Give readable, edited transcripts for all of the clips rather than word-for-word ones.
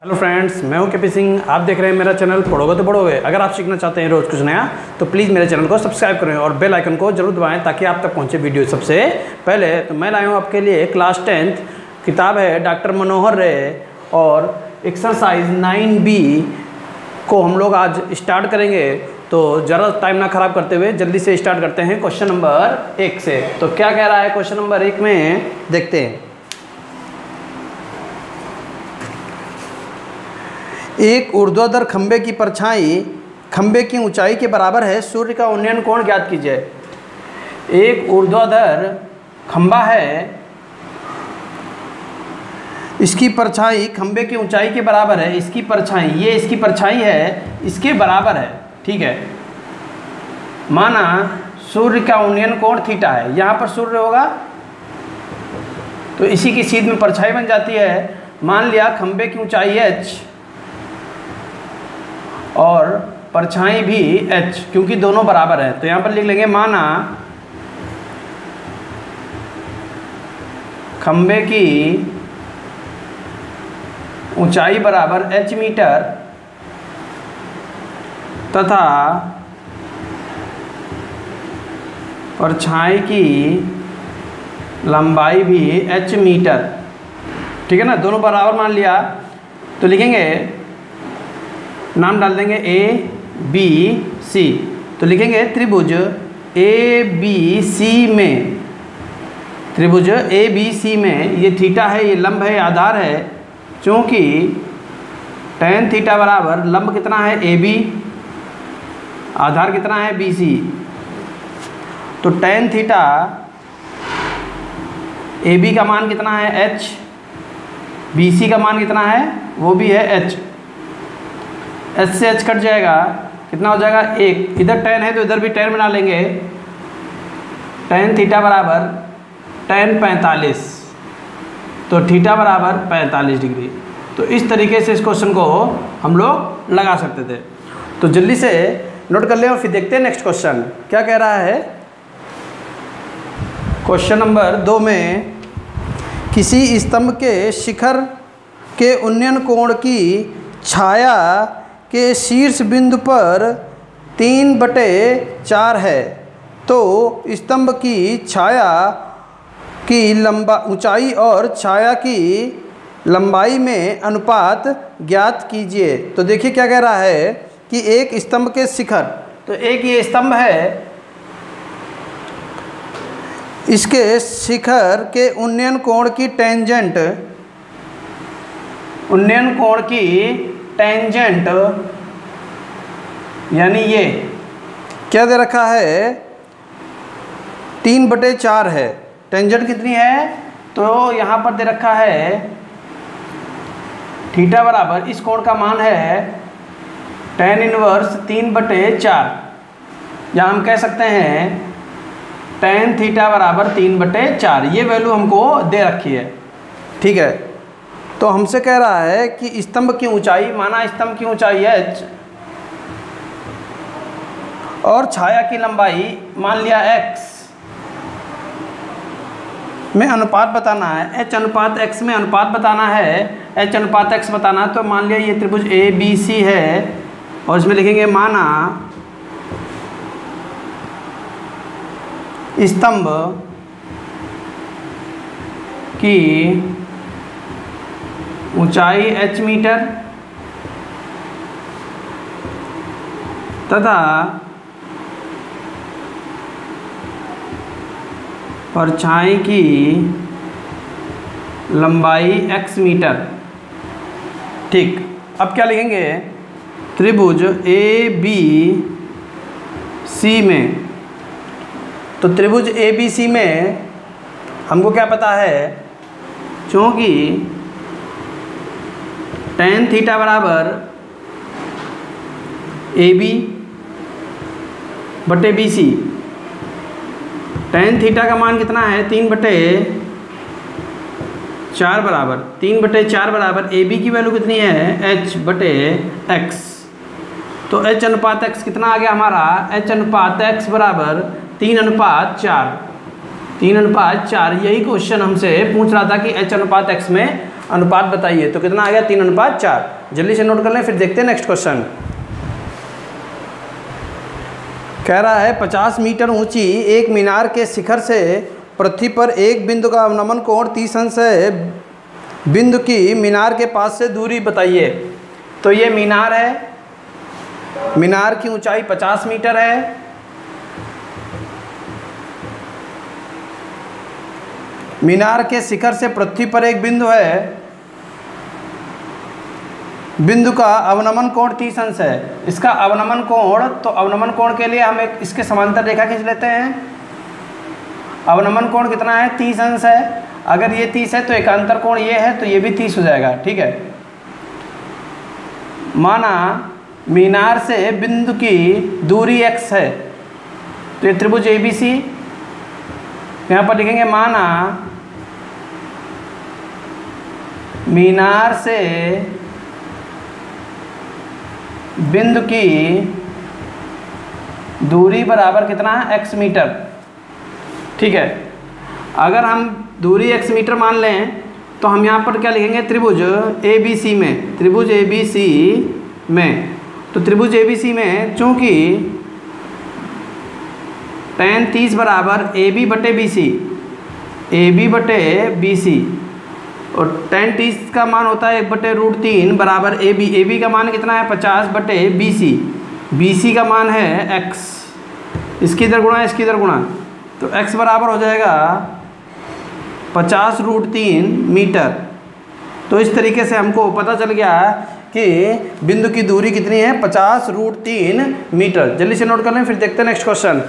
Hello friends, मैं हूं KP Singh. आप देख रहे हैं मेरा चैनल पढ़ोगे तो पढ़ोगे। अगर आप सीखना चाहते हैं रोज़ कुछ नया तो प्लीज़ मेरे चैनल को सब्सक्राइब करें और बेल आइकन को जरूर दबाएं ताकि आप तक पहुंचे वीडियो सबसे पहले। तो मैं लाया हूं आपके लिए क्लास 10th किताब है डॉक्टर मनोहर रे और एक्सरसाइज 9B को हम लोग आज स्टार्ट करेंगे। तो ज़रा टाइम ना ख़राब करते हुए जल्दी से स्टार्ट करते हैं क्वेश्चन नंबर 1 से। तो क्या कह रहा है क्वेश्चन नंबर 1 में, देखते हैं। एक ऊर्ध्वाधर खंबे की परछाई खंबे की ऊंचाई के बराबर है, सूर्य का उन्नयन कोण ज्ञात कीजिए। एक ऊर्ध्वाधर खंबा है, इसकी परछाई खंबे की ऊंचाई के बराबर है। इसकी परछाई, ये इसकी परछाई है, इसके बराबर है, ठीक है। माना सूर्य का उन्नयन कोण थीटा है। यहाँ पर सूर्य होगा तो इसी की सीध में परछाई बन जाती है। मान लिया खंबे की ऊंचाई h और परछाई भी h, क्योंकि दोनों बराबर है। तो यहाँ पर लिख लेंगे माना खंबे की ऊंचाई बराबर h मीटर तथा परछाई की लंबाई भी h मीटर, ठीक है ना। दोनों बराबर मान लिया तो लिखेंगे, नाम डाल देंगे ए बी सी। तो लिखेंगे त्रिभुज ए बी सी में, त्रिभुज ए बी सी में ये थीटा है, ये लंब है, आधार है। चूँकि tan थीटा बराबर लंब कितना है ए बी, आधार कितना है बी सी। तो tan थीटा ए बी का मान कितना है h, बी सी का मान कितना है वो भी है h। h से h कट जाएगा, कितना हो जाएगा 1। इधर tan है तो इधर भी tan बना लेंगे। tan थीटा बराबर tan 45, तो थीटा बराबर 45 डिग्री। तो इस तरीके से इस क्वेश्चन को हम लोग लगा सकते थे। तो जल्दी से नोट कर लें और फिर देखते हैं नेक्स्ट क्वेश्चन क्या कह रहा है। क्वेश्चन नंबर 2 में, किसी स्तंभ के शिखर के उन्नयन कोण की छाया के शीर्ष बिंदु पर 3/4 है, तो स्तंभ की छाया की ऊंचाई और छाया की लंबाई में अनुपात ज्ञात कीजिए। तो देखिए क्या कह रहा है कि एक स्तंभ के शिखर, तो एक ये स्तंभ है, इसके शिखर के उन्नयन कोण की टेंजेंट, उन्नयन कोण की टेंजेंट यानी ये क्या दे रखा है 3/4 है। टेंजेंट कितनी है तो यहाँ पर दे रखा है थीटा बराबर, इस कोण का मान है tan इनवर्स 3/4, या हम कह सकते हैं tan थीटा बराबर 3/4। ये वैल्यू हमको दे रखी है, ठीक है। तो हमसे कह रहा है कि स्तंभ की ऊंचाई, माना स्तंभ की ऊंचाई h और छाया की लंबाई मान लिया x में अनुपात बताना है। h अनुपात x में अनुपात बताना है, h अनुपात x बताना है। तो मान लिया ये त्रिभुज ए बी सी है और इसमें लिखेंगे माना स्तंभ की ऊंचाई h मीटर तथा परछाई की लंबाई x मीटर, ठीक। अब क्या लिखेंगे, त्रिभुज ए बी सी में, तो त्रिभुज ए बी सी में हमको क्या पता है, क्योंकि tan थीटा बराबर ए बी बटे बी सी। tan थीटा का मान कितना है 3/4 बराबर, 3/4 बराबर ए बी की वैल्यू कितनी है h बटे x। तो h अनुपात x कितना आ गया हमारा, h अनुपात x बराबर 3/4। 3:4। यही क्वेश्चन हमसे पूछ रहा था कि H/X में अनुपात बताइए, तो कितना आ गया 3:4। जल्दी से नोट कर लें, फिर देखते हैं नेक्स्ट क्वेश्चन। कह रहा है 50 मीटर ऊंची एक मीनार के शिखर से पृथ्वी पर एक बिंदु का अवनमन कोण 30 अंश है, बिंदु की मीनार के पास से दूरी बताइए। तो ये मीनार है, मीनार की ऊंचाई 50 मीटर है। मीनार के शिखर से पृथ्वी पर एक बिंदु है, बिंदु का अवनमन कोण 30 अंश है। इसका अवनमन कोण, तो अवनमन कोण के लिए हम एक इसके समांतर रेखा खींच लेते हैं। अवनमन कोण कितना है, 30 अंश है। अगर ये 30 है तो एकांतर कोण ये है, तो ये भी 30 हो जाएगा। ठीक है, माना मीनार से बिंदु की दूरी x है, तो ये त्रिभुज ABC, यहाँ पर लिखेंगे माना मीनार से बिंदु की दूरी बराबर कितना है, x मीटर। ठीक है, अगर हम दूरी x मीटर मान लें तो हम यहाँ पर क्या लिखेंगे, त्रिभुज ABC में, त्रिभुज ABC में। तो त्रिभुज ABC में चूंकि tan 30 बराबर AB/BC, AB/BC, और tan 30 का मान होता है 1/√3 बराबर AB का मान कितना है 50/BC, BC का मान है x, इसकी इधर गुणा इसकी इधर गुणा, तो x बराबर हो जाएगा 50√3 मीटर। तो इस तरीके से हमको पता चल गया कि बिंदु की दूरी कितनी है, 50√3 मीटर। जल्दी से नोट कर लें, फिर देखते हैं नेक्स्ट क्वेश्चन।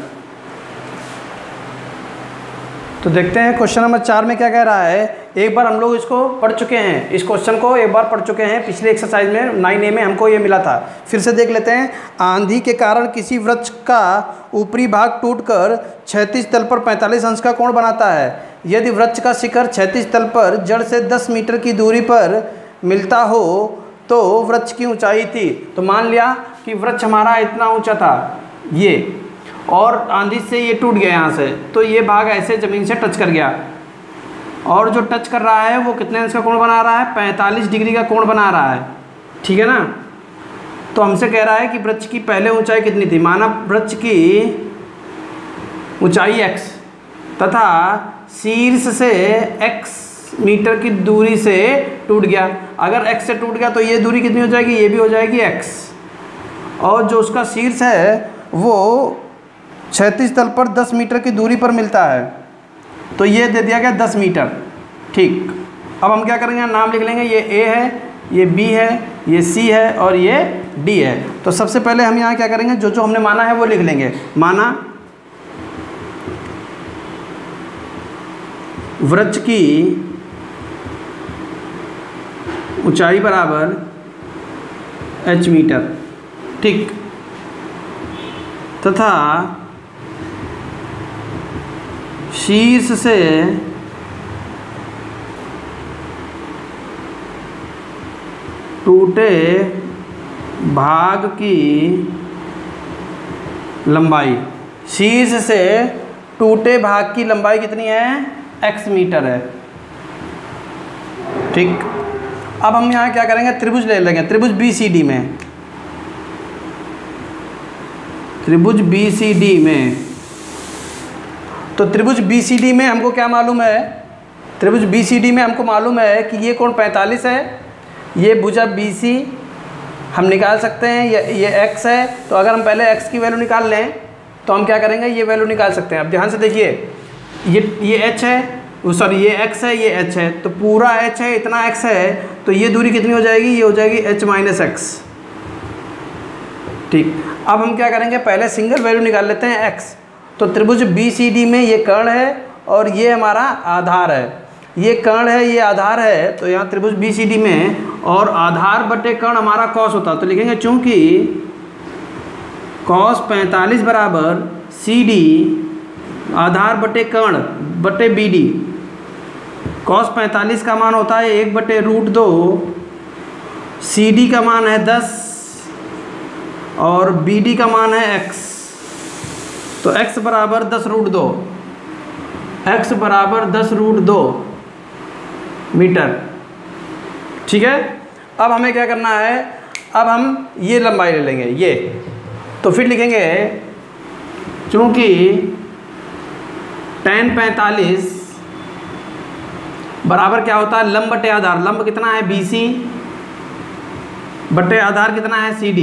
तो देखते हैं क्वेश्चन नंबर 4 में क्या कह रहा है। एक बार हम लोग इसको पढ़ चुके हैं, इस क्वेश्चन को एक बार पढ़ चुके हैं, पिछले एक्सरसाइज में 9A में हमको ये मिला था। फिर से देख लेते हैं। आंधी के कारण किसी वृक्ष का ऊपरी भाग टूटकर क्षैतिज तल पर 45 अंश का कोण बनाता है। यदि वृक्ष का शिखर क्षैतिज तल पर जड़ से 10 मीटर की दूरी पर मिलता हो तो वृक्ष की ऊंचाई थी। तो मान लिया कि वृक्ष हमारा इतना ऊंचा था ये, और आंधी से ये टूट गया यहाँ से, तो ये भाग ऐसे ज़मीन से टच कर गया, और जो टच कर रहा है वो कितने अंश का कोण बना रहा है, 45 डिग्री का कोण बना रहा है। ठीक है ना। तो हमसे कह रहा है कि वृक्ष की पहले ऊंचाई कितनी थी। माना वृक्ष की ऊंचाई x तथा शीर्ष से x मीटर की दूरी से टूट गया। अगर x से टूट गया तो ये दूरी कितनी हो जाएगी, ये भी हो जाएगी x, और जो उसका शीर्ष है वो क्षैतिज तल पर 10 मीटर की दूरी पर मिलता है, तो ये दे दिया गया 10 मीटर। ठीक, अब हम क्या करेंगे, नाम लिख लेंगे। ये A है, ये B है, ये C है और ये D है। तो सबसे पहले हम यहाँ क्या करेंगे, जो जो हमने माना है वो लिख लेंगे। माना वृक्ष की ऊंचाई बराबर h मीटर। ठीक, तथा शीर्ष से टूटे भाग की लंबाई, शीर्ष से टूटे भाग की लंबाई कितनी है, x मीटर है। ठीक, अब हम यहाँ क्या करेंगे, त्रिभुज ले लेंगे। त्रिभुज BCD में, त्रिभुज BCD में, तो त्रिभुज BCD में हमको क्या मालूम है, त्रिभुज BCD में हमको मालूम है कि ये कोण 45 है, ये भुजा BC हम निकाल सकते हैं, ये x है। तो अगर हम पहले x की वैल्यू निकाल लें तो हम क्या करेंगे, ये वैल्यू निकाल सकते हैं। अब ध्यान से देखिए, ये h है, सॉरी ये x है, ये h है, तो पूरा h है, इतना x है, तो ये दूरी कितनी हो जाएगी, ये हो जाएगी h माइनस x। ठीक, अब हम क्या करेंगे, पहले सिंगल वैल्यू निकाल लेते हैं x। तो त्रिभुज BCD में ये कर्ण है और ये हमारा आधार है, ये कर्ण है, ये आधार है। तो यहाँ त्रिभुज BCD में और आधार बटे कर्ण हमारा कॉस होता, तो लिखेंगे चूंकि कॉस 45 बराबर CD आधार बटे कर्ण बटे BD। कॉस 45 का मान होता है 1/√2, CD का मान है 10 और BD का मान है x। तो x बराबर 10√2, x बराबर 10√2 मीटर। ठीक है, अब हमें क्या करना है, अब हम ये लंबाई ले लेंगे ये, तो फिर लिखेंगे चूँकि tan 45 बराबर क्या होता है, लंब बटे आधार, लंब कितना है BC बटे आधार कितना है CD,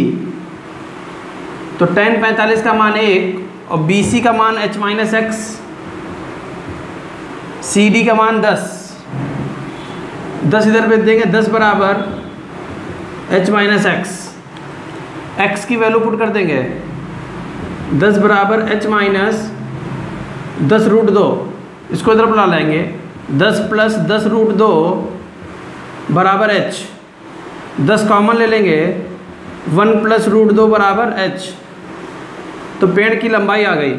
तो tan 45 का मान 1 और BC का मान h-x, CD का मान 10 इधर भेज देंगे, 10 बराबर h-x, x की वैल्यू पुट कर देंगे, 10 बराबर h-10√2, इसको इधर बुला लेंगे, 10 + 10√2 बराबर h, 10 कॉमन ले लेंगे, 1 + √2 बराबर h। तो पेड़ की लंबाई आ गई,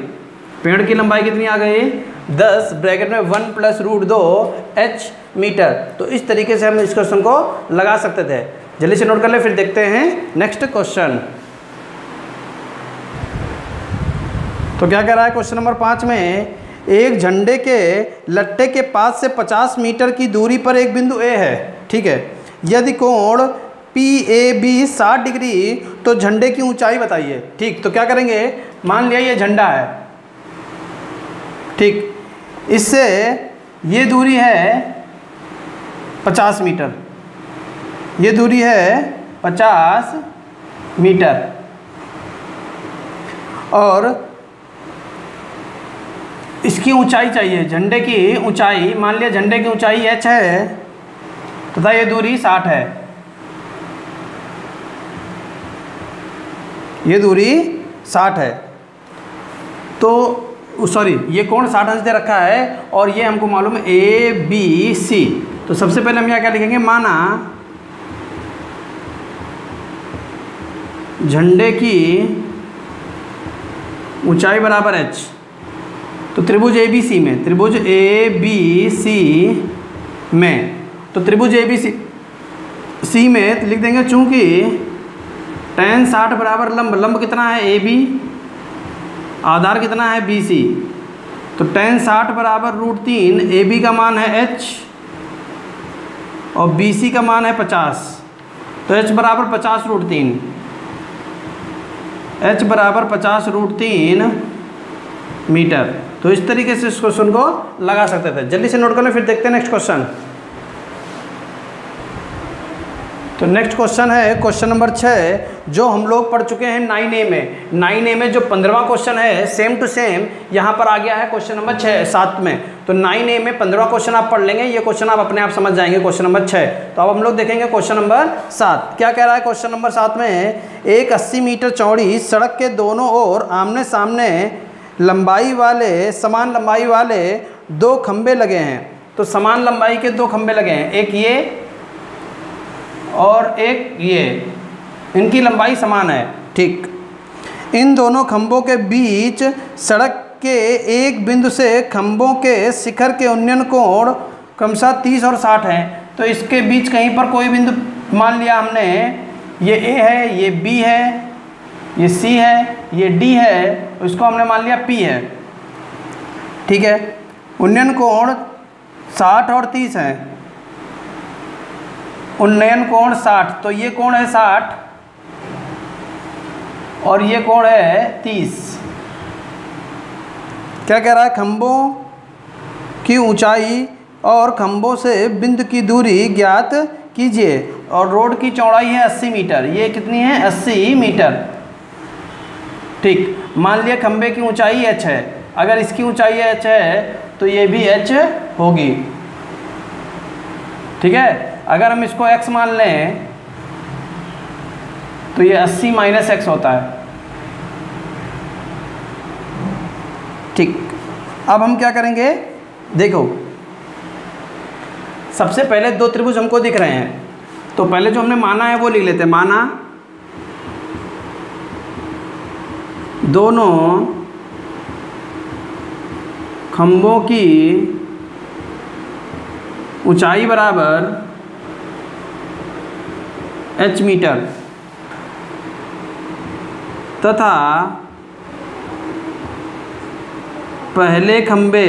पेड़ की लंबाई कितनी आ गई, 10 ब्रैकेट में 1 + √2 h मीटर। तो इस तरीके से हम इस क्वेश्चन को लगा सकते थे। जल्दी से नोट कर ले, फिर देखते हैं नेक्स्ट क्वेश्चन। तो क्या कह रहा है क्वेश्चन नंबर 5 में, एक झंडे के लट्टे के पास से 50 मीटर की दूरी पर एक बिंदु A है। ठीक है, यदि कोण PAB 60 डिग्री तो झंडे की ऊंचाई बताइए। ठीक, तो क्या करेंगे, मान लिया ये झंडा है, ठीक, इससे ये दूरी है 50 मीटर, ये दूरी है 50 मीटर, और इसकी ऊंचाई चाहिए, झंडे की ऊंचाई, मान लिया झंडे की ऊंचाई h है तथा ये दूरी 60 है, ये दूरी 60 है, तो सॉरी ये कोण 60 अंश दे रखा है और ये हमको मालूम है ABC। तो सबसे पहले हम यहाँ क्या लिखेंगे, माना झंडे की ऊंचाई बराबर h, तो त्रिभुज ABC में, त्रिभुज ABC में, तो त्रिभुज ABC में लिख देंगे चूंकि tan 60 बराबर लंब, लंब कितना है AB, आधार कितना है BC, तो tan 60 बराबर √3, AB का मान है h और BC का मान है 50, तो h बराबर 50√3, h बराबर 50√3 मीटर। तो इस तरीके से इस क्वेश्चन को लगा सकते थे। जल्दी से नोट कर लें, फिर देखते हैं नेक्स्ट क्वेश्चन। तो नेक्स्ट क्वेश्चन है क्वेश्चन नंबर 6, जो हम लोग पढ़ चुके हैं 9A में। 9A में जो 15वां क्वेश्चन है सेम टू सेम यहाँ पर आ गया है क्वेश्चन नंबर 7 में। तो 9A में 15वां क्वेश्चन आप पढ़ लेंगे, ये क्वेश्चन आप अपने आप समझ जाएंगे क्वेश्चन नंबर 6। तो अब हम लोग देखेंगे क्वेश्चन नंबर 7। क्या कह रहा है क्वेश्चन नंबर 7 में, एक 80 मीटर चौड़ी सड़क के दोनों ओर आमने सामने समान लंबाई वाले 2 खंबे लगे हैं। तो समान लंबाई के 2 खंबे लगे हैं, एक ये और एक ये, इनकी लंबाई समान है। ठीक, इन दोनों खंभों के बीच सड़क के एक बिंदु से खंभों के शिखर के उन्नयन कोण क्रमशः 30 और 60 हैं। तो इसके बीच कहीं पर कोई बिंदु मान लिया हमने, ये A है, ये B है, ये C है, ये D है, इसको हमने मान लिया P है। ठीक है, उन्नयन कोण 60 और 30 है, उन्नयन कोण 60, तो ये कोण है 60 और ये कोण है 30। क्या कह रहा है, खंभों की ऊंचाई और खंभों से बिंदु की दूरी ज्ञात कीजिए। और रोड की चौड़ाई है 80 मीटर, ये कितनी है 80 मीटर। ठीक, मान लिया खंभे की ऊंचाई h है, अगर इसकी ऊंचाई h है तो ये भी h होगी। ठीक है, अगर हम इसको x मान लें तो ये 80 - x होता है। ठीक, अब हम क्या करेंगे, देखो सबसे पहले 2 त्रिभुज हमको दिख रहे हैं, तो पहले जो हमने माना है वो लिख लेते हैं। माना दोनों खंभों की ऊंचाई बराबर h मीटर तथा पहले खंबे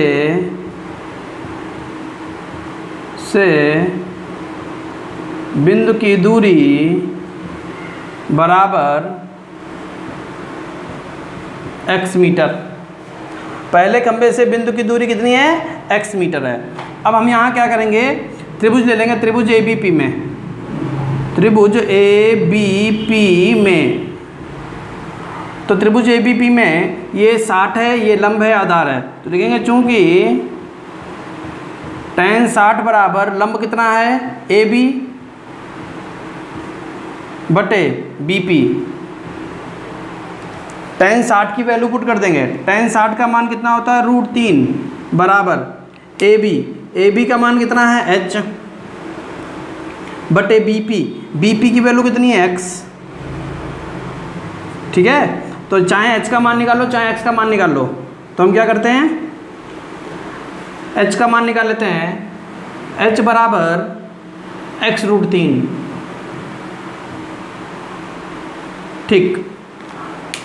से बिंदु की दूरी बराबर x मीटर। पहले खंबे से बिंदु की दूरी कितनी है? x मीटर है। अब हम यहाँ क्या करेंगे, त्रिभुज ले लेंगे, त्रिभुज ABP में, त्रिभुज ABP में। तो त्रिभुज ABP में ये 60 है, ये लंब है, आधार है। तो देखेंगे चूंकि tan 60 बराबर लंब कितना है? AB बटे BP। tan 60 की वैल्यू पुट कर देंगे। tan 60 का मान कितना होता है? √3 बराबर AB का मान कितना है? H बटे BP की वैल्यू कितनी है? X। ठीक है, तो चाहे H का मान निकाल लो, चाहे X का मान निकाल लो। तो हम क्या करते हैं, H का मान निकाल लेते हैं। H बराबर X √3। ठीक,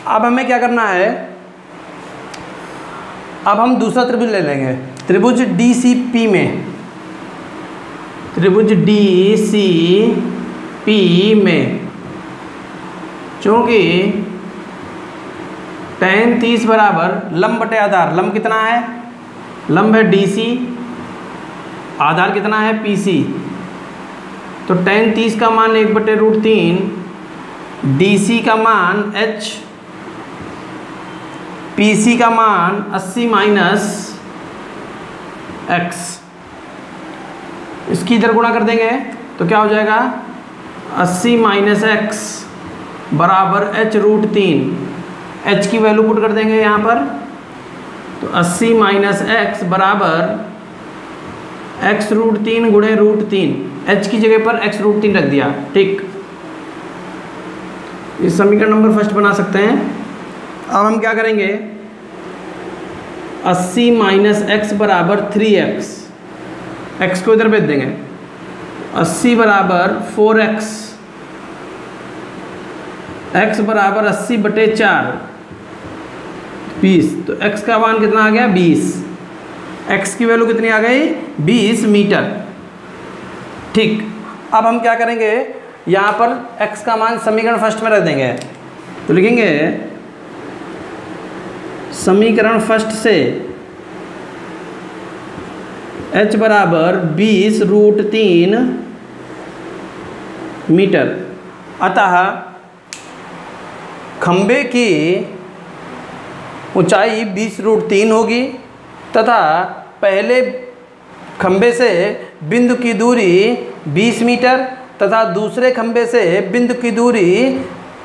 अब हमें क्या करना है, अब हम दूसरा त्रिभुज ले लेंगे, त्रिभुज DCP में, त्रिभुज DCP में चूंकि tan 30 बराबर लंब बटे आधार, लंब कितना है? लंब है DC, आधार कितना है? PC। तो tan 30 का मान 1 बटे √3, DC का मान H, PC का मान 80 माइनस X। इसकी इधर गुणा कर देंगे तो क्या हो जाएगा? 80 माइनस X बराबर H √3। H की वैल्यू पुट कर देंगे यहाँ पर, तो 80 माइनस X बराबर X √3 गुणे √3। H की जगह पर X √3 रख दिया। ठीक, इस समीकरण नंबर फर्स्ट बना सकते हैं। अब हम क्या करेंगे, 80 माइनस X बराबर 3X, X को इधर भेज देंगे। 80 बराबर 4X, X बराबर 80 बटे 4 20। तो X का मान कितना आ गया? 20। X की वैल्यू कितनी आ गई? 20 मीटर। ठीक, अब हम क्या करेंगे, यहाँ पर X का मान समीकरण फर्स्ट में रख देंगे। तो लिखेंगे समीकरण फर्स्ट से H बराबर 20 √3 मीटर। अतः खंबे की ऊंचाई 20 √3 होगी तथा पहले खंबे से बिंदु की दूरी 20 मीटर तथा दूसरे खंबे से बिंदु की दूरी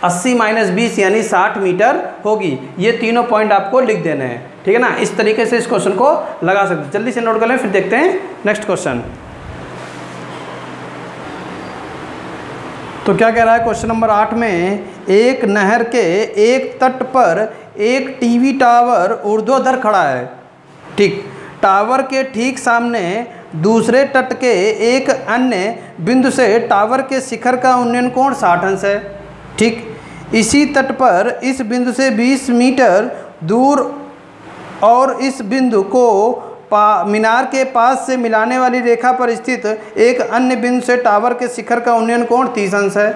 80 माइनस 20 यानी 60 मीटर होगी। ये तीनों पॉइंट आपको लिख देने हैं। ठीक है ना, इस तरीके से इस क्वेश्चन को लगा सकते हैं। जल्दी से नोट कर लें, फिर देखते हैं नेक्स्ट क्वेश्चन। तो क्या कह रहा है क्वेश्चन नंबर 8 में, एक नहर के एक तट पर एक टीवी टावर ऊर्ध्वाधर खड़ा है। ठीक, टावर के ठीक सामने दूसरे तट के एक अन्य बिंदु से टावर के शिखर का उन्नयन कोण 60 अंश है। ठीक, इसी तट पर इस बिंदु से 20 मीटर दूर और इस बिंदु को मीनार के पास से मिलाने वाली रेखा पर स्थित एक अन्य बिंदु से टावर के शिखर का उन्नयन कोण 30 अंश है।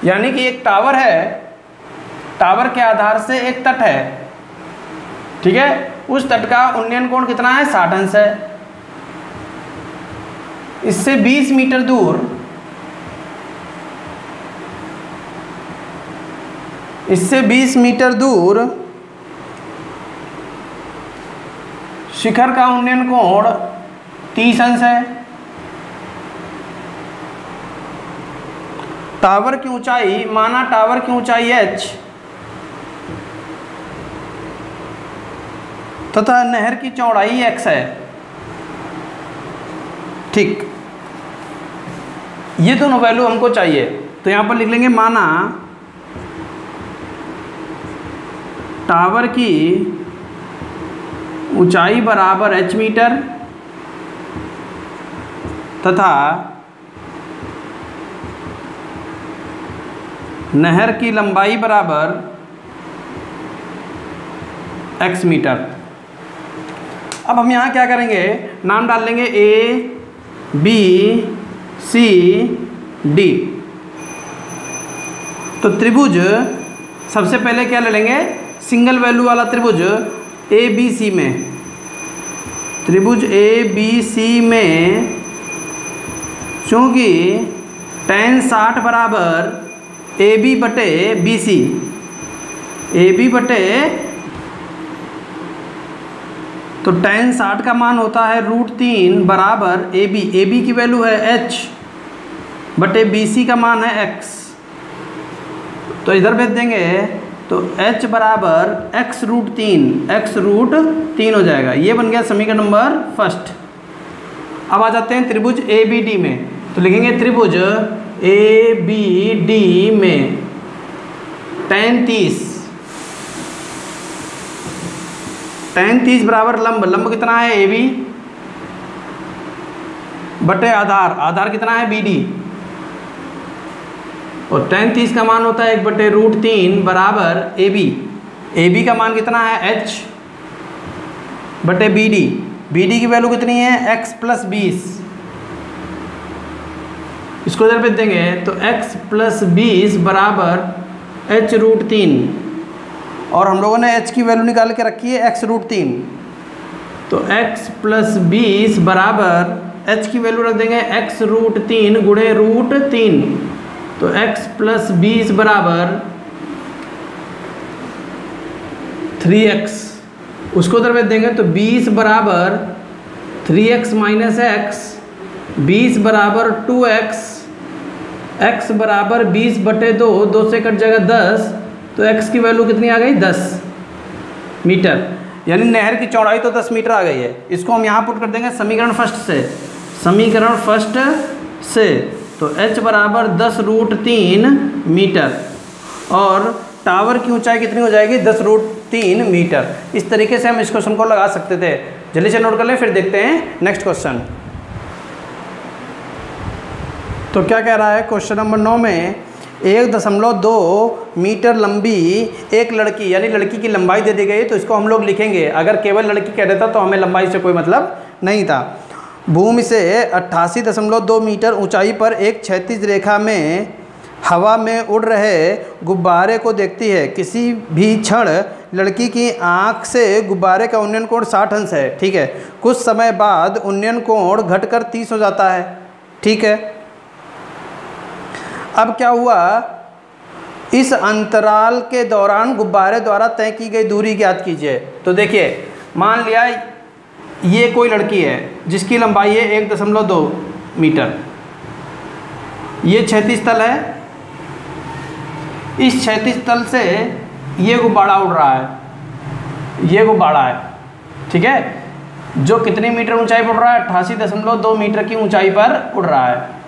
यानी कि एक टावर है, टावर के आधार से एक तट है। ठीक है, उस तट का उन्नयन कोण कितना है? 60 अंश है। इससे 20 मीटर दूर, इससे 20 मीटर दूर शिखर का उन्नयन कोण 30 अंश है। टावर की ऊंचाई, माना टावर की ऊंचाई h तथा नहर की चौड़ाई x है। ठीक, ये दोनों वैल्यू हमको चाहिए। तो यहां पर लिख लेंगे, माना टावर की ऊंचाई बराबर h मीटर तथा नहर की लंबाई बराबर x मीटर। अब हम यहाँ क्या करेंगे, नाम डाल लेंगे A, बी सी डी। तो त्रिभुज सबसे पहले क्या ले लेंगे, सिंगल वैल्यू वाला त्रिभुज ए बी सी में, त्रिभुज ए बी सी में चूँकि tan 60 बराबर ए बी बटे बी सी, ए बी बटे, तो tan 60 का मान होता है √3 बराबर ए बी की वैल्यू है h बटे बी सी का मान है x। तो इधर भेज देंगे तो h बराबर x√3 हो जाएगा। ये बन गया समीकरण नंबर फर्स्ट। अब आ जाते हैं त्रिभुज ए बी डी में। तो लिखेंगे त्रिभुज ए बी डी में tan 30 बराबर लंब कितना है ए बी बटे आधार कितना है बी डी, और tan 30 का मान होता है 1/√3 बराबर ए बी का मान कितना है h बटे बी डी की वैल्यू कितनी है x + 20। इसको इधर भेज देंगे तो x + 20 बराबर h√3, और हम लोगों ने h की वैल्यू निकाल के रखी है x√3। तो x + 20 बराबर h की वैल्यू रख देंगे x√3 गुणे √3, तो x + 20 बराबर 3x। उसको उधर भेज देंगे तो 20 बराबर 3x - x, 20 बराबर 2x, x बराबर 20 बटे 2 से कट जाएगा 10, तो x की वैल्यू कितनी आ गई 10 मीटर, यानी नहर की चौड़ाई तो 10 मीटर आ गई है। इसको हम यहाँ पुट कर देंगे समीकरण फर्स्ट से, तो h बराबर 10√3 मीटर, और टावर की ऊंचाई कितनी हो जाएगी 10√3 मीटर। इस तरीके से हम इस क्वेश्चन को लगा सकते थे। जल्दी से नोट कर लें, फिर देखते हैं नेक्स्ट क्वेश्चन। तो क्या कह रहा है क्वेश्चन नंबर 9 में, 1.2 मीटर लंबी एक लड़की, यानी लड़की की लंबाई दे दी गई, तो इसको हम लोग लिखेंगे, अगर केवल लड़की कह देता तो हमें लंबाई से कोई मतलब नहीं था। भूमि से 88.2 मीटर ऊंचाई पर एक क्षैतिज रेखा में हवा में उड़ रहे गुब्बारे को देखती है। किसी भी क्षण लड़की की आंख से गुब्बारे का उन्नयन कोण 60 अंश है। ठीक है, कुछ समय बाद उन्नयन कोण घटकर 30 हो जाता है। ठीक है, अब क्या हुआ, इस अंतराल के दौरान गुब्बारे द्वारा तय की गई दूरी ज्ञात कीजिए। तो देखिए, मान लिया ये कोई लड़की है जिसकी लंबाई है 1.2 मीटर, ये क्षैतिज तल है, इस क्षैतिज तल से ये गुब्बारा उड़ रहा है, ये गुब्बारा है। ठीक है, जो कितनी मीटर ऊंचाई पर उड़ रहा है, 88.2 मीटर की ऊंचाई पर उड़ रहा है।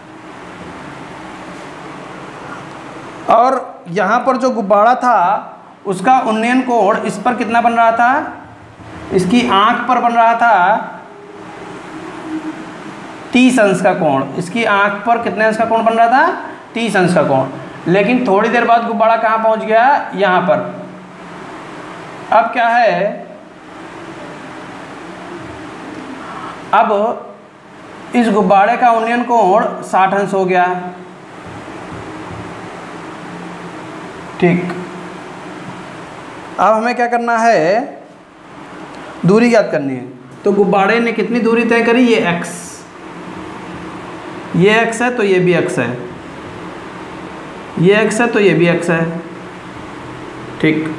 और यहाँ पर जो गुब्बारा था उसका उन्नयन कोण इस पर कितना बन रहा था, इसकी आंख पर बन रहा था 30 अंश का कोण। इसकी आंख पर कितने अंश का कोण बन रहा था, 30 अंश का कोण। लेकिन थोड़ी देर बाद गुब्बारा कहाँ पहुँच गया, यहाँ पर। अब क्या है, अब इस गुब्बारे का उन्नयन कोण 60 अंश हो गया। ठीक, अब हमें क्या करना है, दूरी ज्ञात करनी है। तो गुब्बारे ने कितनी दूरी तय करी, ये x, ये x है तो ये भी x है, ये x है तो ये भी x है। ठीक,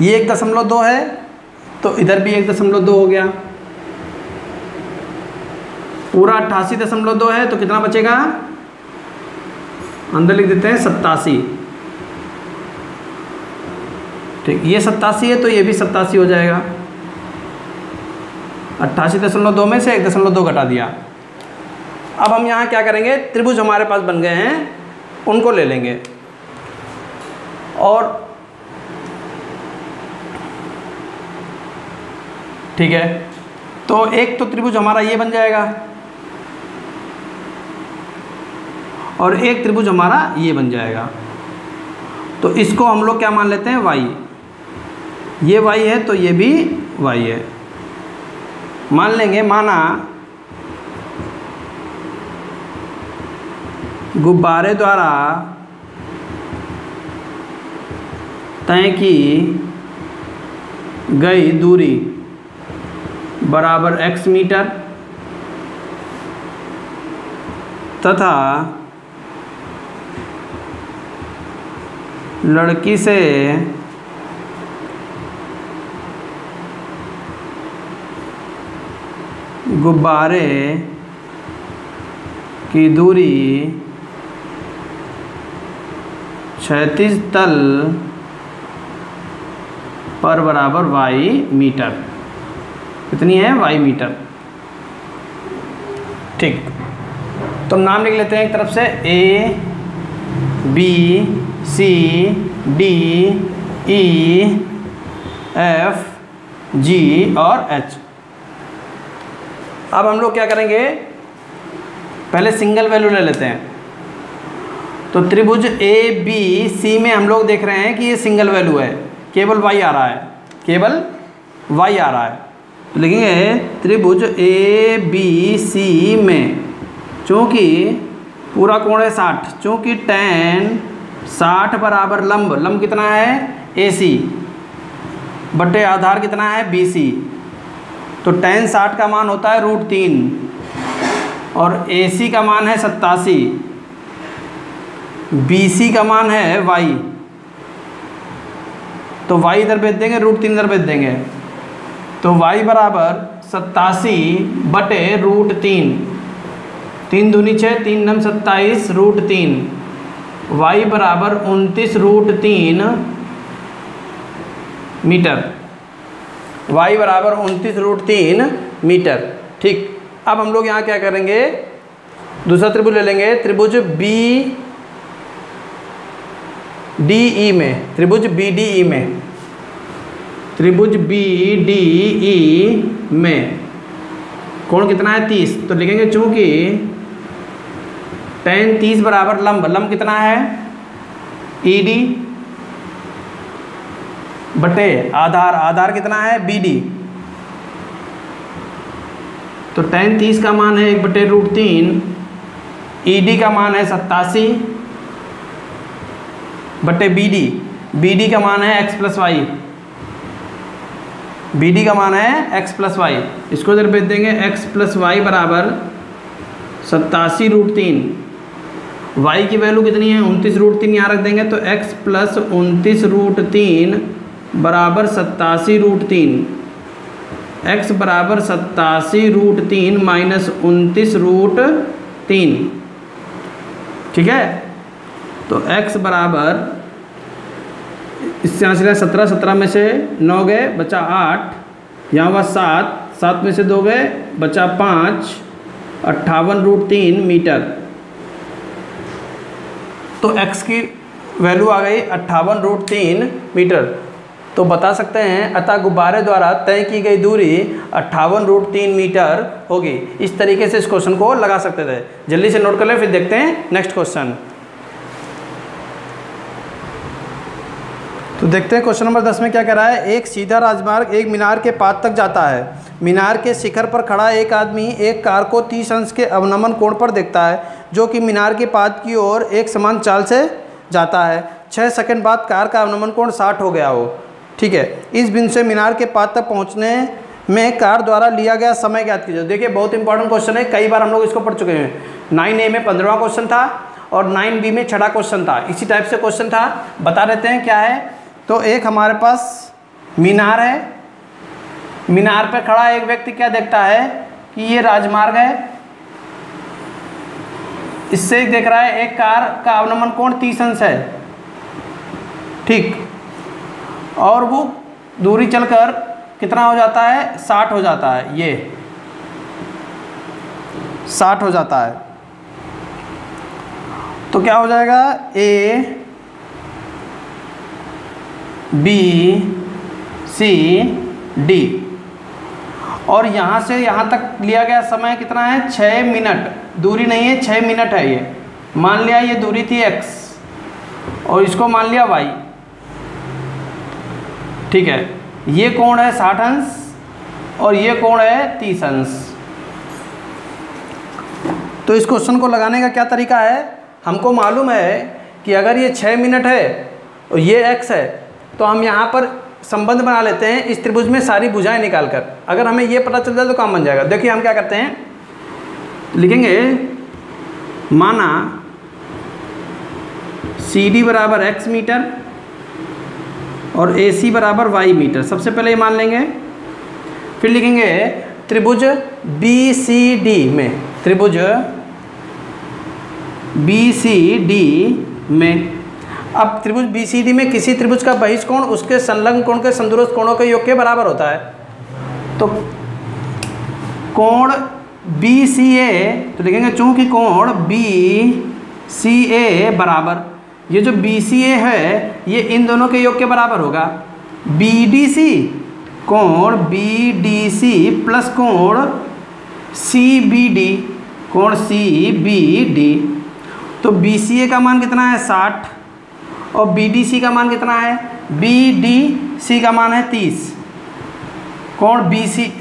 ये 1.2 है तो इधर भी 1.2 हो गया। पूरा 88.2 है तो कितना बचेगा, अंदर लिख देते हैं 87। ठीक, ये 87 है तो ये भी 87 हो जाएगा। 88.2 में से 1.2 घटा दिया। अब हम यहाँ क्या करेंगे, त्रिभुज हमारे पास बन गए हैं, उनको ले लेंगे। और ठीक है, तो एक तो त्रिभुज हमारा ये बन जाएगा, और एक त्रिभुज हमारा ये बन जाएगा। तो इसको हम लोग क्या मान लेते हैं, y। ये y है तो ये भी y है। मान लेंगे, माना गुब्बारे द्वारा तय की गई दूरी बराबर x मीटर तथा लड़की से गुब्बारे की दूरी क्षैतिज तल पर बराबर y मीटर। कितनी है? y metre. ठीक, तो नाम लिख लेते हैं एक तरफ से A B C D E F G और H। अब हम लोग क्या करेंगे, पहले सिंगल वैल्यू ले लेते हैं। तो त्रिभुज ए बी सी में हम लोग देख रहे हैं कि ये सिंगल वैल्यू है, केवल y आ रहा है, केवल y आ रहा है। तो लिखेंगे त्रिभुज ए बी सी में चूँकि पूरा कोण है 60, चूँकि tan 60 बराबर लंब कितना है? AC बटे आधार कितना है? BC। तो tan 60 का मान होता है √3 और AC का मान है 87, BC का मान है y। तो y इधर भेज देंगे, √3 इधर भेज देंगे, तो y बराबर 87 बटे √3, 3 दूनी 6, 3 नम 27 √3, y बराबर 29 √3 मीटर, y बराबर 29 √3 मीटर। ठीक, अब हम लोग यहाँ क्या करेंगे, दूसरा त्रिभुज ले लेंगे, त्रिभुज बी डी ई में, त्रिभुज बी डी ई में, त्रिभुज बी डी ई में कोण कितना है? 30। तो लिखेंगे चूँकि tan 30 बराबर लंब कितना है? ED बटे आधार कितना है? BD। तो tan 30 का मान है 1 बटे √3, ED का मान है 87 बटे BD का मान है x प्लस वाई, BD का मान है x प्लस वाई। इसको इधर भेज देंगे, x प्लस वाई बराबर 87 √3, y की वैल्यू कितनी है? 29 √3 यहाँ रख देंगे, तो x प्लस 29 √3 बराबर 87 √3, x बराबर 87 √3 माइनस 29 √3। ठीक है, तो x बराबर, इससे यहाँ से 17 में से 9 गए, बचा 8, यहाँ हुआ 7 में से 2 गए, बचा 5, 58 √3 मीटर। तो x की वैल्यू आ गई 58 √3 मीटर। तो बता सकते हैं अतः गुब्बारे द्वारा तय की गई दूरी 58 √3 मीटर होगी। इस तरीके से इस क्वेश्चन को लगा सकते थे। जल्दी से नोट कर ले, फिर देखते हैं नेक्स्ट क्वेश्चन। तो देखते हैं क्वेश्चन नंबर 10 में क्या कह रहा है। एक सीधा राजमार्ग एक मीनार के पाद तक जाता है। मीनार के शिखर पर खड़ा एक आदमी एक कार को 30 अंश के अवनमन कोण पर देखता है, जो कि मीनार के पाद की ओर एक समान चाल से जाता है। 6 सेकंड बाद कार का अवनमन कोण 60 हो गया हो। ठीक है, इस बिंदु से मीनार के पाद तक पहुंचने में कार द्वारा लिया गया समय ज्ञात कीजिए। देखिए बहुत इंपॉर्टेंट क्वेश्चन है, कई बार हम लोग इसको पढ़ चुके हैं। 9A में 15वां क्वेश्चन था और 9B में 6वां क्वेश्चन था। इसी टाइप से क्वेश्चन था, बता देते हैं क्या है। तो एक हमारे पास मीनार है, मीनार पर खड़ा एक व्यक्ति क्या देखता है कि ये राजमार्ग है, इससे देख रहा है एक कार का अवनमन कोण 30 अंश है। ठीक, और वो दूरी चलकर कितना हो जाता है? 60 हो जाता है। ये 60 हो जाता है। तो क्या हो जाएगा? A B C D, और यहाँ से यहाँ तक लिया गया समय कितना है? 6 मिनट। दूरी नहीं है, 6 मिनट है। ये मान लिया ये दूरी थी x और इसको मान लिया y। ठीक है, ये कोण है 60 अंश और ये कोण है 30 अंश। तो इस क्वेश्चन को लगाने का क्या तरीका है, हमको मालूम है कि अगर ये 6 मिनट है और ये x है, तो हम यहाँ पर संबंध बना लेते हैं इस त्रिभुज में सारी भुजाएं निकालकर। अगर हमें ये पता चल जाए तो काम बन जाएगा। देखिए हम क्या करते हैं, लिखेंगे माना CD बराबर x मीटर और AC बराबर y मीटर। सबसे पहले ये मान लेंगे, फिर लिखेंगे त्रिभुज BCD में, त्रिभुज BCD में। अब त्रिभुज BCD में किसी त्रिभुज का बहिष्ठ कोण उसके संलग्न कोण के समदूरस्थ कोणों के योग के बराबर होता है। तो कोण BCA, तो लिखेंगे चूंकि कोण BCA बराबर, ये जो BCA है ये इन दोनों के योग के बराबर होगा। BDC, कोण BDC प्लस कोण CBD, कोण CBD। तो BCA का मान कितना है 60 और BDC का मान कितना है, BDC का मान है 30। कोण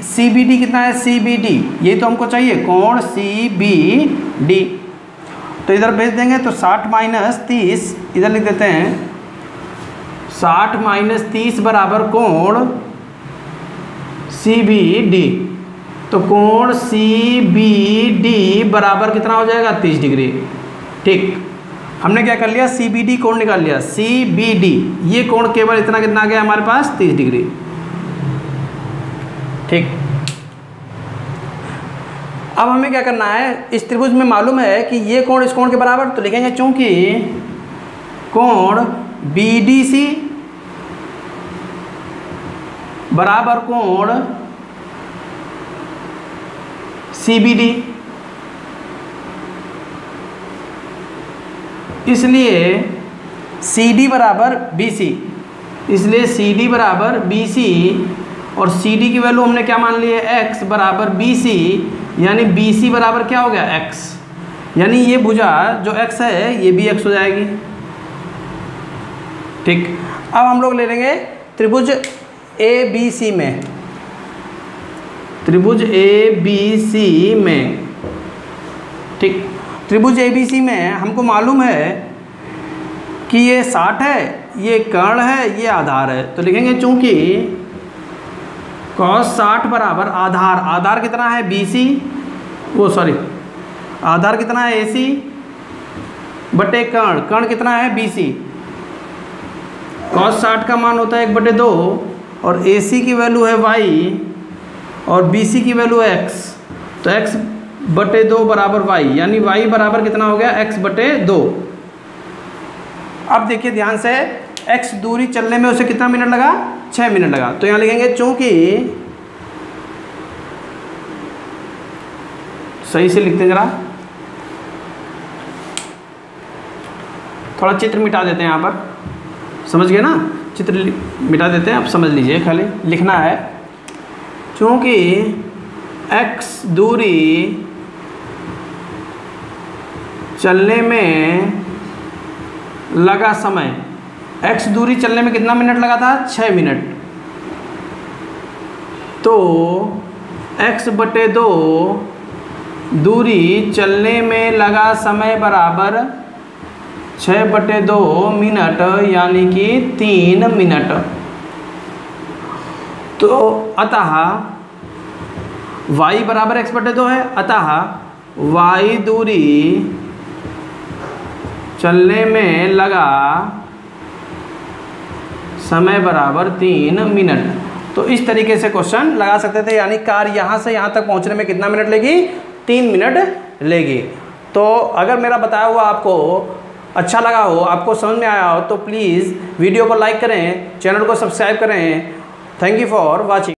CBD कितना है, CBD, ये तो हमको चाहिए, कोण CBD। तो इधर भेज देंगे तो 60 माइनस 30, इधर लिख देते हैं 60 माइनस 30 बराबर कोण CBD। तो कोण CBD बराबर कितना हो जाएगा, 30 डिग्री। ठीक, हमने क्या कर लिया, CBD कोण निकाल लिया। CBD ये कोण केवल इतना कितना आ गया हमारे पास, 30 डिग्री। ठीक, अब हमें क्या करना है, इस त्रिभुज में मालूम है कि ये कोण इस कोण के बराबर, तो लिखेंगे चूंकि कोण BDC बराबर कोण CBD, इसलिए CD बराबर BC, इसलिए CD बराबर BC और CD की वैल्यू हमने क्या मान ली है, x बराबर BC, यानी BC बराबर क्या हो गया, x। यानी ये भुजा जो x है ये भी x हो जाएगी। ठीक, अब हम लोग ले लेंगे त्रिभुज ABC में, त्रिभुज ABC में। ठीक, त्रिभुज ABC में हमको मालूम है कि ये 60 है, ये कर्ण है, ये आधार है। तो लिखेंगे चूंकि cos 60 बराबर आधार, आधार कितना है BC, वो सॉरी आधार कितना है AC बटे कर्ण, कर्ण कितना है BC। cos 60 का मान होता है 1/2 और AC की वैल्यू है y और BC की वैल्यू है x। तो x/2 बराबर y, यानी y बराबर कितना हो गया, x/2। अब देखिए ध्यान से, x दूरी चलने में उसे कितना मिनट लगा, 6 मिनट लगा। तो यहाँ लिखेंगे चूंकि, सही से लिखते हैं जरा, थोड़ा चित्र मिटा देते हैं यहाँ पर, समझ गए ना, चित्र मिटा देते हैं, आप समझ लीजिए, खाली लिखना है चूंकि x दूरी चलने में लगा समय, x दूरी चलने में कितना मिनट लगा था, 6 मिनट। तो x/2 दूरी चलने में लगा समय बराबर 6/2 मिनट, यानी कि 3 मिनट। तो अतः y बराबर x/2 है, अतः y दूरी चलने में लगा समय बराबर 3 मिनट। तो इस तरीके से क्वेश्चन लगा सकते थे, यानी कार यहाँ से यहाँ तक पहुँचने में कितना मिनट लेगी, 3 मिनट लेगी। तो अगर मेरा बताया हुआ आपको अच्छा लगा हो, आपको समझ में आया हो, तो प्लीज़ वीडियो को लाइक करें, चैनल को सब्सक्राइब करें। Thank you for watching.